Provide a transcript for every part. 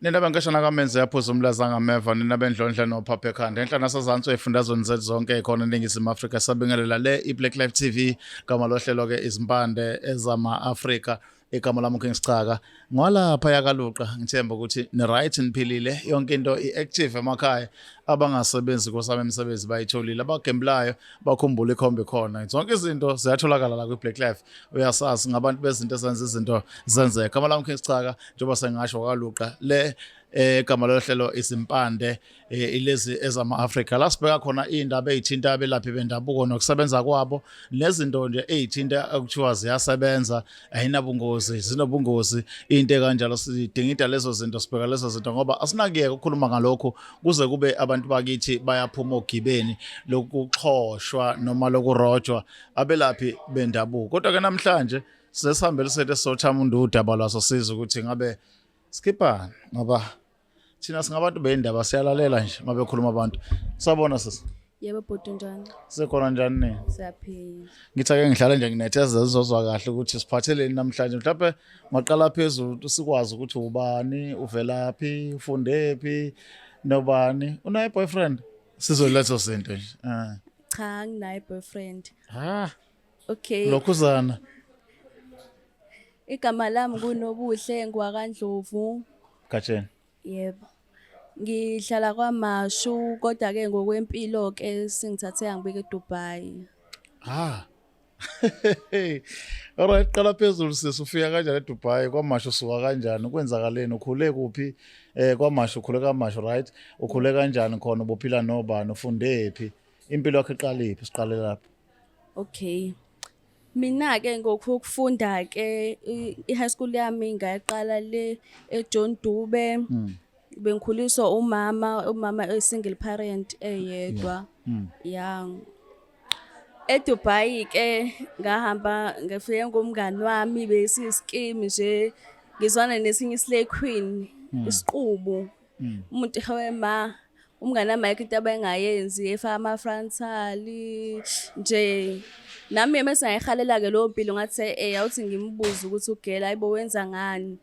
Nina bankeshana kaMenzi yaphuza umlaza ngameva nina bendlondla nophapha ekhanda enhla nasezantsi efundazweni zethu zonke ekhona eNingizimu Afrika sabingelela le iBlack Life TV gama lohlelo ke izimpande ezama Afrika igama lami uKing Sichaka ngwalapha yakaluqa ngithemba ukuthi ni right niphilile yonke into iactive emakhaya abangasebenzi kosami emsebenzi bayitholile abagembulayo bakhumbula ikhombe khona zonke izinto ziyatholakala la kwiBlack Life uyasazi ngabantu bezinto ezenza izinto zenzeka gama lami uKing Sichaka njengoba sengasho kaluqa le igama lohlelo izimpande ilezi ezama-Afrika la sibheka khona iy'ndaba ey'thinta abelaphi bendabuko nokusebenza kwabo nezinto nje ey'thinta ekuthiwa ziyasebenza ayinabungozi zinobungozi into ekanjalo sidinga lezo zinto sibheka lezo zinto ngoba asinakuyeka ukukhuluma ngalokhu kuze kube abantu bakithi bayaphuma ogibeni lokuxhoshwa noma lokurojwa abelaphi bendabuko kodwa-ke namhlanje sesihambele sethu esizothama undudaba lwaso sizwe ukuthi ngabe skippani ngoba thina singabantu beyindaba siyalalela nje uma bekhuluma abantu sabona sisi Yebo bhuti njani? sekhona njani nini Siyaphila. ngithi-ake ngihlale nje nginethezela zizozwa kahle ukuthi siphatheleni namhlanje mhlawumbe maqala phezulu sikwazi ukuthi ubani uvelaphi ufundephi nobani unayo i-boyfriend sizolezo zinto nje Cha nginayo boyfriend. Okay lokhuzana Igama lami kuNobuhle ngwakaNdlovu. Gatsheni Yebo. Ngihlala kwaMashu kodwa ke ngokwempilo ke singithathe ngibeke eDubai. Alright qala phezulu sifika kanjani eDubai kwaMashu usuka kanjani kwenzakaleni ukhule kuphi kwaMashu ukhule kaMashu right ukhule kanjani khona ubuphila nobani ufundephi impilo yakho iqaliphi siqale lapho Okay. Mina ke ngokufunda ke i-high school yami ngayiqala le eJohn Dube. Bengikhuliswa umama single parent eyedwa. Young. EDubai ke ngahamba ngafike ngomngani wami besiyiskimi nje ngizwana nesinye islay queen isiqubu umuntu hawema umngani wami ayikho into abengayenzi efaka ama-frontal nje nami mase ngayihalela ke leyo mpilo ngathi awuthi ngimbuze ukuthi ugela ayibo wenza ngani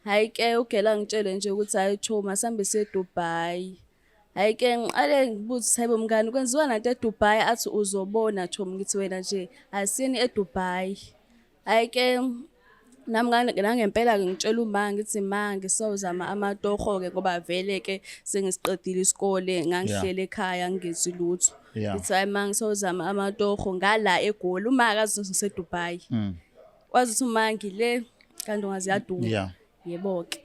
hayi ke ugela ngitshele nje ukuthi hayi Choma sambe seDubai hayi ke ngiqale ngibuthi hayibo mngani kwenziwa nanto eDubai athi uzobona Choma ngithi wena nje asini eDubai hayi ke nami ngempela ke ngitshela uma ngithi ma ngisozama amatoho ke ngoba vele ke sengisiqedile isikole ngangihlele ekhaya ngingenzi lutho ngithi hayi ma ngisozama amatoho ngala eGoli uma akazi ngiseDubai wazi ukuthi uma ngile kanti ungaziyaduma yebo ke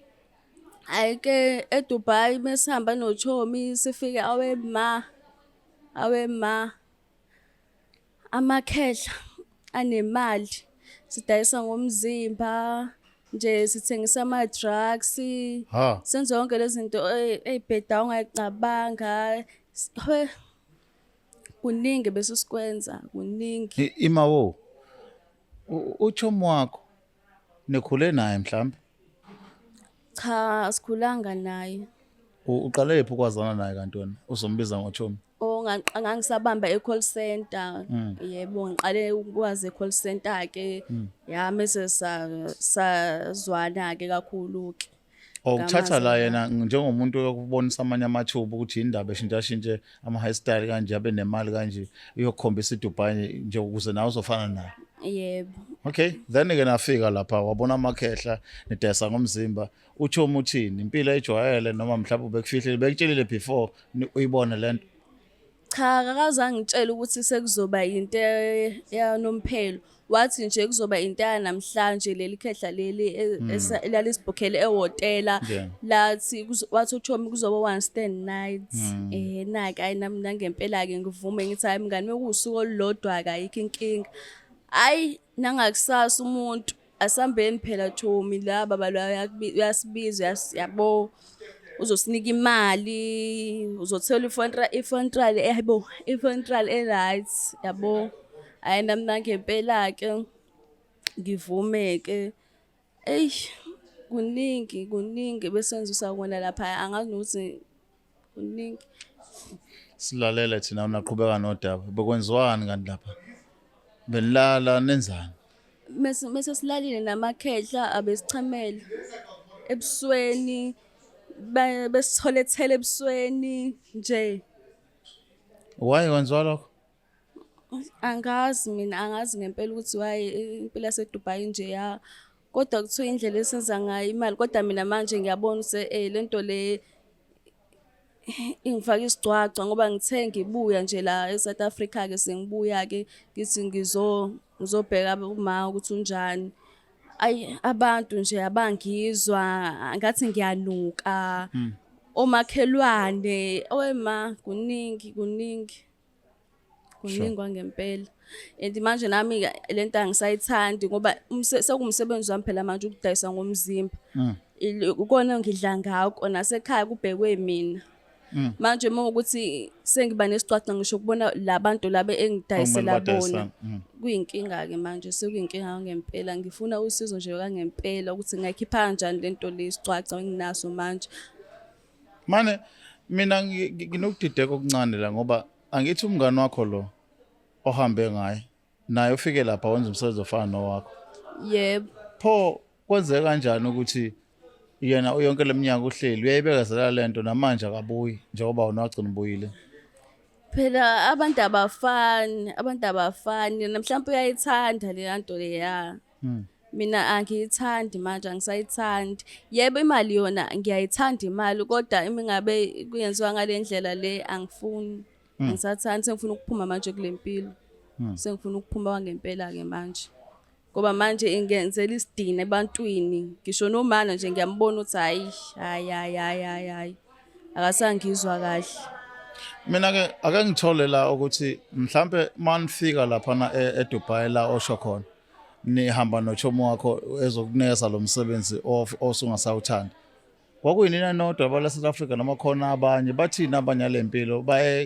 hayi ke eDubai mesihamba noChomi sifike awema amakhehla anemali sidayisa ngomzimba nje sithengisa ama drugs senze yonke lezi zinto ezibheda ongayicabanga kuningi bese sikwenza kuningi imawo uChomi wakho nekhule naye mhlawumbe cha asikhulanga naye uqale lephi ukwazana naye kanti wena uzombiza ngoChomi ngangisabamba e-call center yebo ngiqale ukwazi e-call center ke mase sazwana ke kakhulu ke ukuthatha la yena njengomuntu okubonisa amanye amathuba ukuthi indaba eshintsha ama-high style kanje abe nemali kanje uyokukhombisa iDubai nje ukuze nawe uzofana naye yebo okay then ke nafika lapha wabona amakhehla nidayisa ngomzimba uChomi uthini impilo ejwayele noma mhlawumbe bekufihlile bekutshelile before uyibone lento cha akazange ngitshela ukuthi sekuzoba into yanomphelo wathi nje kuzoba into yanamhlanje leli khehla leli elalisibhukhele ehotela lathi wathi uChomi kuzoba one stand night naka ayi nami ngempela ke ngivume ngithi hayi mngani mekusuku olulodwa akayikho inkinga hayi nangakusasa umuntu asambeni phela Chomi laba uyasibiza yabo uzosinika imali uzothola ifontrali yabo ifontrali right yabo hayi nami ngempela ke ngivume ke kuningi besenzisa kona lapha angazi nokuthi kuningi silalela thina unaqhubeka nodaba bekwenziwani kanti lapha benilala nenzani mase silalile namakhehla abesichamela ebusweni besitholethele ebusweni nje. Why kwenziwa lokho? Angazi mina, angazi ngempela ukuthi why impilo yaseDubai nje ya. Kodwa kuthiwa indlela esenza ngayo imali, kodwa mina manje ngiyabona ukuthi lento le ingifaka isigcwagcwa ngoba ngithe ngibuya nje la eSouth Africa ke sengibuya-ke ngithi ngizobheka uma ukuthi unjani. Ayi abantu nje abangizwa ngathi ngiyanuka. Omakhelwane kuningi kwangempela. And manje nami lento angisayithandi ngoba sekuwumsebenzi wami phela manje ukudayisa ngomzimba. Ukona ngidla ngakho nasekhaya kubhekwe mina. Manje mawukuthi sengiba nesicwacwa ngisho ukubona labantu laba engidayisela bona. Kuyinkinga ke manje sekuyinkinga ngempela. Ngifuna usizo nje kangempela ukuthi ngayikhipha kanjani lento lesicwacwa enginaso manje. Mane mina nginokudideka okuncane la ngoba angithi umngani wakho lo ohambe ngaye naye ufike lapha wenza umsebenzi ofana nowakho. Yebo. Pho kwenzeka kanjani ukuthi yena yonke leminyaka uhleli uyayibekezela lento namanje akabuyi njengoba wona wagcina ubuyile? Phela abantu abafani namhlanje uyayithanda le nto leya. Mina angiyithandi manje, angisayithandi. Yebo imali yona ngiyayithanda imali kodwa imingabe kuyenziwa ngale ndlela le angifuni. Angisathandi, sengifuna ukuphuma manje kulempilo. Sengifuna ukuphuma kwangempela-ke manje. Ngoba manje ingenzela isidina ebantwini. Ngisho nomana nje ngiyambona ukuthi hayi. Akasangizwa kahle. Mina-ke ake ngithole la ukuthi mhlambe manifika laphana eDubai la osho khona nihamba nochomo wakho ezokunikeza lo msebenzi osungasawuthandi. Kwakuyinina nodwa bala South Africa noma khona abanye bathina abanye lempilo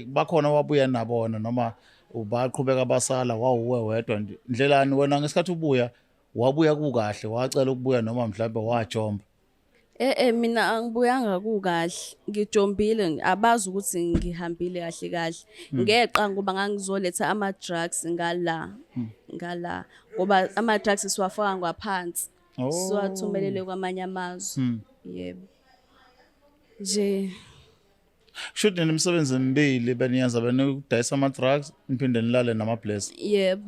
bakhona wabuya nabona noma ubaqhubeka basala wawuwe wedwa nje ndlelani wena ngesikhathi ubuya wabuya kukahle wacela ukubuya noma mhlawumbe wajomba? Mina angibuyanga kukahle, ngijombile abazi ukuthi ngihambile kahle. Ngeqa ngoba ngangizoletha ama-drugs ngala ngoba ama-drugs siwafaka ngaphansi. Siwathumelele kwamanye amazwe. Yebo. Nje Should nemisebenzi emibili beniyenza benudayisa ama-drugs niphinde nilale nama-bless. Yebo.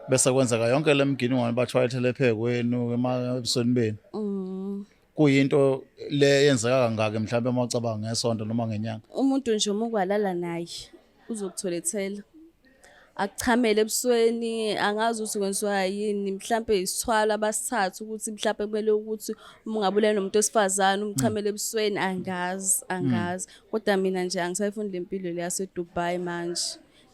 Bese kwenzeka yonke lemginingwane bathwayethele ephekweni emabusweni beni. Kuyinto le yenzeka kangaka mhlawumbe mawucabanga ngesonto noma ngenyanga. Umuntu nje uma ukwalala naye uzokutholethela. Akuchamele ebusweni, angazi ukuthi kwenziwa yini, mhlambe isithwala abasithatha ukuthi mhlambe kumele ukuthi uma ungabulala nomuntu wesifazane umchamele ebusweni, angazi. Kodwa mina nje angisayifuni lempilo le yaseDubai manje.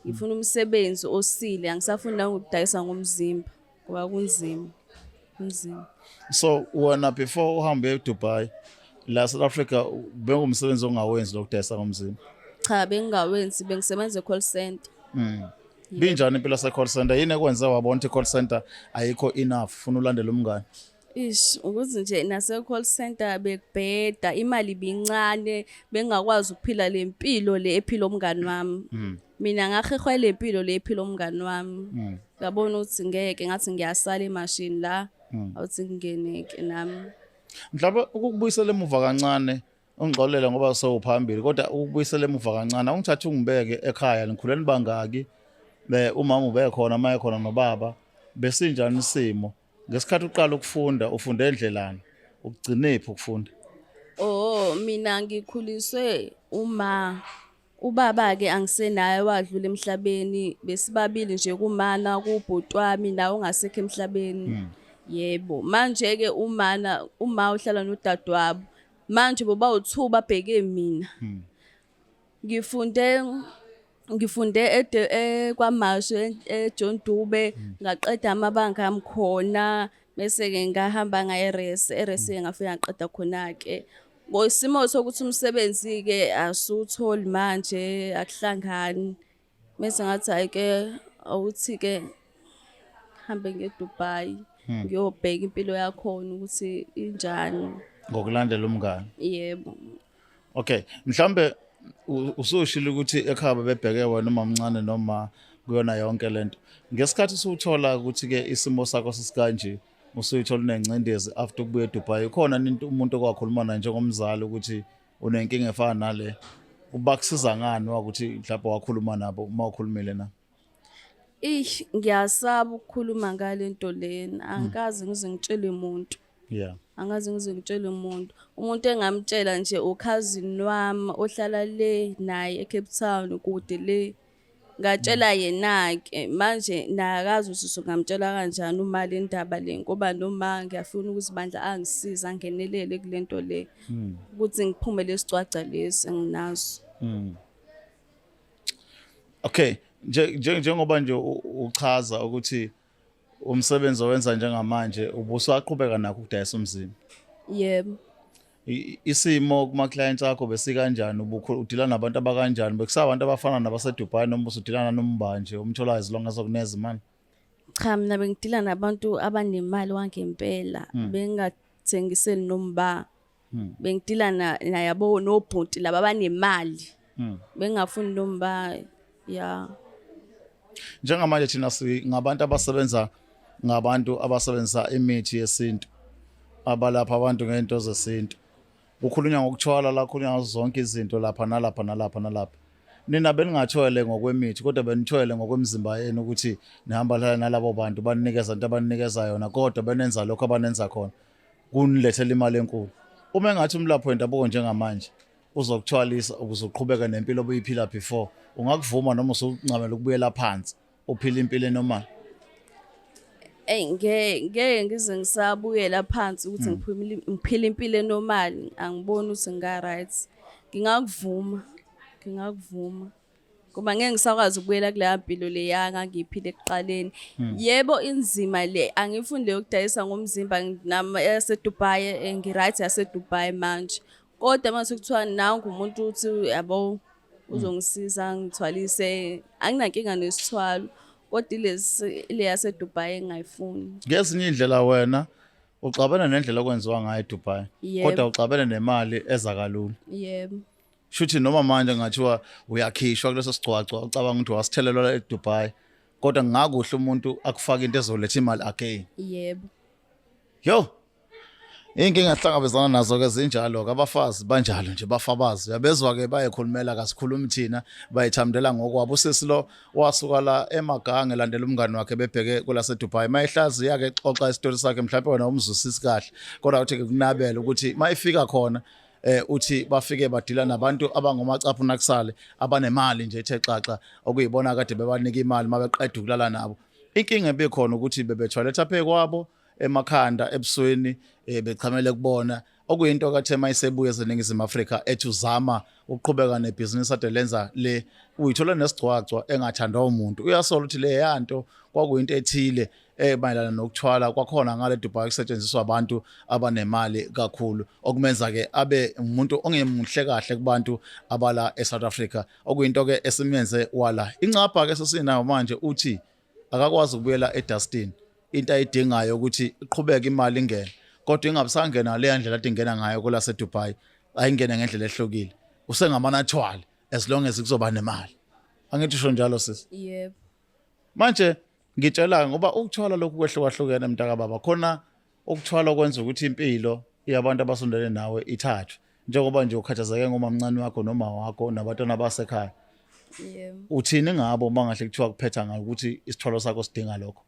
Ngifuna umsebenzi osile, angisafuni la ukudayisa ngomzimba ngoba kunzima. So wena before uhambe eDubai la South Africa bengumsebenzi ongawenzi lokudayisa ngomzimba? Cha, bengingawenzi, bengisebenza e-call center. Binjani impilo yase-call center? Yini ekwenza wabona ukuthi i-call center ayikho enough ufuna ulandela umngane? Ukuthi nje nase-call center bekubheda, imali ibincane, bengakwazi ukuphila le mpilo le ephila umngani wami. Mina ngahehwa le mpilo le ephila umngani wami. Ngabona ukuthi ngeke, ngathi ngiyasala emashini la, awuthi ngingeneke nami. Mhlawumbe ukubuyisela emuva kancane ungixolela ngoba sewuphambili kodwa ukubuyisela emuva kancane ungithatha ungibeke ekhaya nikhuleni bangaki umama ube khona maye khona nobaba besinjani isimo ngesikhathi uqala ukufunda ufunde endlelani ukugcinephi ukufunda? Mina ngikhuliswe ubaba-ke angisenaye wadlula emhlabeni, besibabili nje kumana kubhuti wami nawe ongasekho emhlabeni. Yebo, manje-ke uma uhlala nodadewabo manje boba u2 babheke mina. Ngifunde kwaMashu eJohn Dube ngaqeda amabanga ami khona bese-ke ngahamba RS ngafika ngaqeda khona-ke. Ngosimo sokuthi umsebenzi-ke asutholi manje akuhlangani. Bese ngathi hayi-ke awuthi-ke hambe ngeDubai ngiyobheka impilo yakhona ukuthi injani ngokulandela umngane. Yebo. Okay, mhlambe usushilo ukuthi ekhaya bebheke wena noma mncane noma kuyona yonke lento. Ngesikhathi usuthola ukuthi ke isimo sakho sisikanje usuyithola unencindezi after ukubuya eDubai khona umuntu okwakhuluma naye njengomzali ukuthi unenkinga efana nale bakusiza ngani ukuthi mhlawumbe wakhuluma nabo uma ukhulumile na Ngiyasaba ukukhuluma ngale nto lena. Angikaze ngize ngitshele umuntu. yeah Angaze ngize ngitshele umuntu engamtshela nje ukhazini wami ohlala le naye eCape Town kude le. Ngatshela yena-ke manje naye akazi ukuthi ngamtshela kanjani uma le ndaba le ngoba noma ngiyafuna ukuthi bandla angisiza angenelele kule nto le ukuthi ngiphume lesicwaca lesi enginaso. okay njengoba nje uchaza ukuthi umsebenzi owenza njengamanje ubusaqhubeka nakho ukudayisa umzimba Yebo. isimo kuma clients akho besikanjani udila nabantu abakanjani bekusabantu abafana nabaseDubai noma usudilana nombanje umtholayo as long as okuneza imali Cha mina bengidila nabantu abanemali wangempela bengathengiseli nomba. Bengidila nayabo nobhunti laba abanemali. Bengafuni nomba ya. Njengamanje thina ngabantu abasebenza ngabantu abasebenzisa imithi yesintu abalapha abantu ngento zesintu ukhulunywa ngokuthwala la khulunywa zonke izinto lapha nalapha nina beningathwele ngokwemithi kodwa benithwele ngokwemizimba yenu ukuthi nihamba nalabo bantu banikeza into abanikeza yona kodwa benenza lokho abanenza khona kunilethela imali enkulu uma engathi umlapho wendabuko njengamanje uzokuthwalisa ukuze uqhubeke nempilo obuyiphila before ungakuvuma noma usuncamela ukubuyela phansi uphila impilo enormal Ngeke ngize ngisabuyela phansi ukuthi ngiphile impilo enormal angiboni ukuthi right. Ngingakuvuma ngoba ngeke ngisakwazi ukubuyela kuleya mpilo leya ngangiyiphile ekuqaleni. Yebo inzima le angifuni le ukudayisa ngomzimba nami yaseDubai ngiright yaseDubai manje kodwa mase kuthiwa nangu umuntu uthi yabo uzongisiza ngithwalise anginankinga nesithwalo kodwa le yaseDubai engayifuni. Ngezinye indlela wena uxabana nendlela okwenziwa ngayo eDubai kodwa uxabene nemali eza kalula. Yebo. Shuthi noma manje ngathiwa uyakhishwa kuleso sigcwagcwa ucabanga ukuthi wasithelelwa eDubai kodwa ngakuhle umuntu akufaka into ezoletha imali again. Yebo. Yo inkinga sihlangabezana nazo ke zinjalo ke abafazi banjalo nje bafabazi uyabezwa ke bayekhulumela kasikhuluma thina bayithamdela ngokwabo usisi lo wasuka la emagange landela umngani wakhe bebheke kulase Dubai mayihlaziya ke xoxa isitori sakhe mhlawumbe wena umzusisi kahle kodwa uthi ke kunabela ukuthi mayifika khona uthi bafike badila nabantu abangomacaphu nakusale abanemali nje ethe xaxa okuyibona kade bebanika imali mabeqeda ukulala nabo inkinga ebekhona ukuthi bebethoiletha phe kwabo emakhanda ebusweni bechamele kubona okuyinto kathe mayisebuye ezeningizimu Afrika ethi uzama ukuqhubeka nebhizinisi ade lenza le uyithola nesigcwagcwa engathandwa umuntu uyasola ukuthi le yanto kwakuyinto ethile emayelana nokuthwala kwakhona ngale Dubai kusetshenziswa abantu abanemali kakhulu okumenza ke abe umuntu ongemuhle kahle kubantu abala eSouth Africa okuyinto ke esimenze wala incapha ke sesinayo manje uthi akakwazi ukubuyela eDustin into ayidingayo ukuthi iqhubeke imali ingene kodwa ingabusangena le ndlela ade ingena ngayo kulase Dubai ayingene ngendlela ehlukile usengamanathwala as long as kuzoba nemali angithi usho njalo sisi Yebo. Manje ngitshela ngoba ukuthwala lokhu kwehlukahlukene mntaka baba khona ukuthwala okwenza ukuthi impilo yabantu abasondele nawe ithathwe njengoba nje ukhathazeke ngomamncane wakho noma wakho nabatwana basekhaya. Yebo. Uthini ngabo mangahle kuthiwa kuphetha ngayo ukuthi isithwalo sakho sidinga lokho?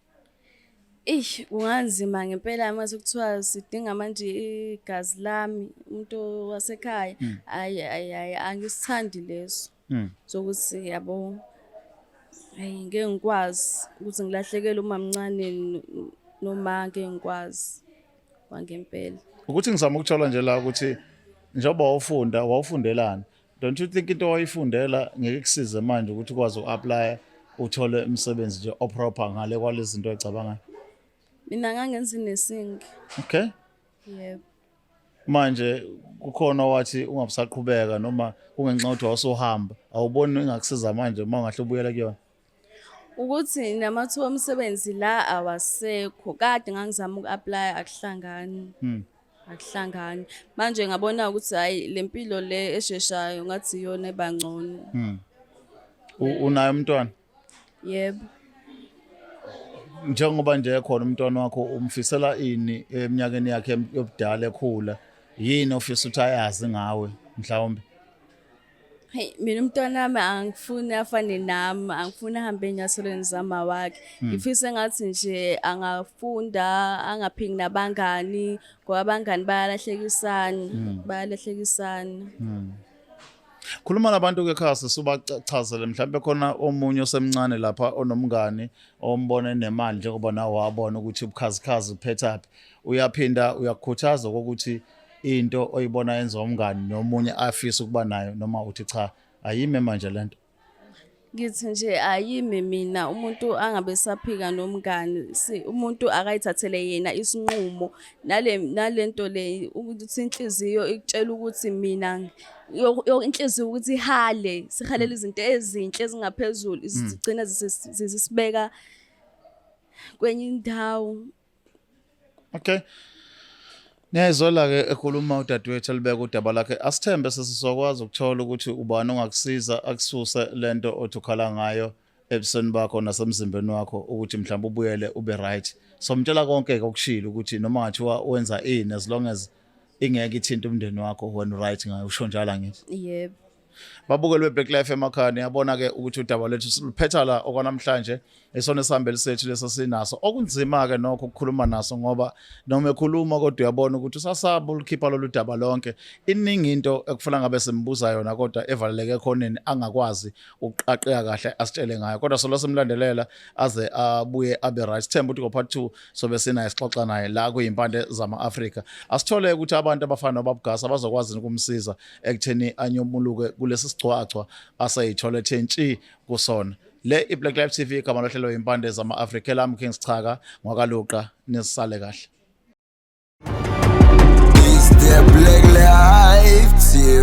Kunganzima ngempela mase kuthiwa sidinga manje igazi lami umuntu wasekhaya hayi angisithandi leso sokuthi yabo ngeke ngikwazi ukuthi ngilahlekele uma mncane noma ngeke ngikwazi wangempela Ukuthi ngizama ukuthola nje la ukuthi njengoba wawufundelana don't you think into wayifundela ngeke kusize manje ukuthi ukwazi uapply uthole umsebenzi nje oproper ngale kwalezi zinto ecabanga mina ngangenza nesing. Okay. Yebo. Manje kukhona wathi ungabusaqhubeka noma kungenxa ukuthi awusohamba awuboni ingakusiza manje uma ungahle ubuyela kuyona Ukuthi namathuba omsebenzi la awasekho kade ngangizama ukuapply akuhlangani. Akuhlangani manje ngabona ukuthi hayi lempilo le esheshayo ngathi iyona ebangcono. Unayo umntwana? Yebo. njengoba nje khona umntwana wakho umfisela ini eminyakeni yakhe yobudala ekhula, yini ofisa ukuthi ayazi ngawe mhlawumbe? Hey, mina umntwana wami angifuni afane nami, angifuni ahambe ey'nyathelweni zama wakhe. Ngifisa engathi nje angafunda, angaphingi nabangani, ngoba abangani bayalahlekisana. Khuluma nabantu-ke ekhaya sisubachazele mhlawumbe khona omunye osemncane lapha onomngani ombone nemali njengoba nawe wabona ukuthi ubukhazikhazi buphethaphi. Uyaphinda uyakukhuthaza ukuthi into oyibona yenza umngani nomunye afisa ukuba nayo, noma uthi cha ayime manje lento? Ngithi nje ayimi mina, umuntu angabe saphika nomngani, umuntu akayithathele yena isinqumo nalento le ukuthi inhliziyo ikutshela ukuthi mina inhliziyo ukuthi sihalele izinto ezinhle ezingaphezulu zigcina zisibeka kwenye indawo. Okay. Niyayizola-ke ekhuluma udadewethu elibeka udaba lakhe. Asithembe sesizokwazi ukuthola ukuthi ubani ongakusiza akususe lento othi ukhala ngayo ebusweni bakho nasemzimbeni wakho ukuthi mhlawumbe ubuyele ube right. Somtshela konke-ke okushilo ukuthi noma ngathiwa wenza ini, as long as ingeke ithinte umndeni wakho wena right ngayo, usho njalo angithi? Yebo. Babukeli be-Black Life emakhaya, yabona-ke ukuthi udaba lethu siluphetha la okwanamhlanje esona isihambeli sethu leso sinaso. Okunzima-ke nokho ukukhuluma naso ngoba noma ekhuluma kodwa uyabona ukuthi usasaba ulikhipha lolu daba lonke. Iningi into ekufanele ngabe simbuza yona kodwa evaleleke khoneni angakwazi ukuqaqeka kahle asitshele ngayo. Kodwa solo simlandelela aze abuye abe right. Sithemba ukuthi ngo-part 2 sobe sinaye sixoxa naye la kuyimpande zama-Afrika. Asithole ukuthi abantu abafana nobabugasa bazokwazi ukumsiza ekutheni anyomuluke kulesi sigcwagcwa asayithole tshentshi kusona. Le iBlack Life TV igama lohlelo impande zama-Afrika, elami King Sichaka Mwakaluqa, nisale kahle. It's the Black Life TV.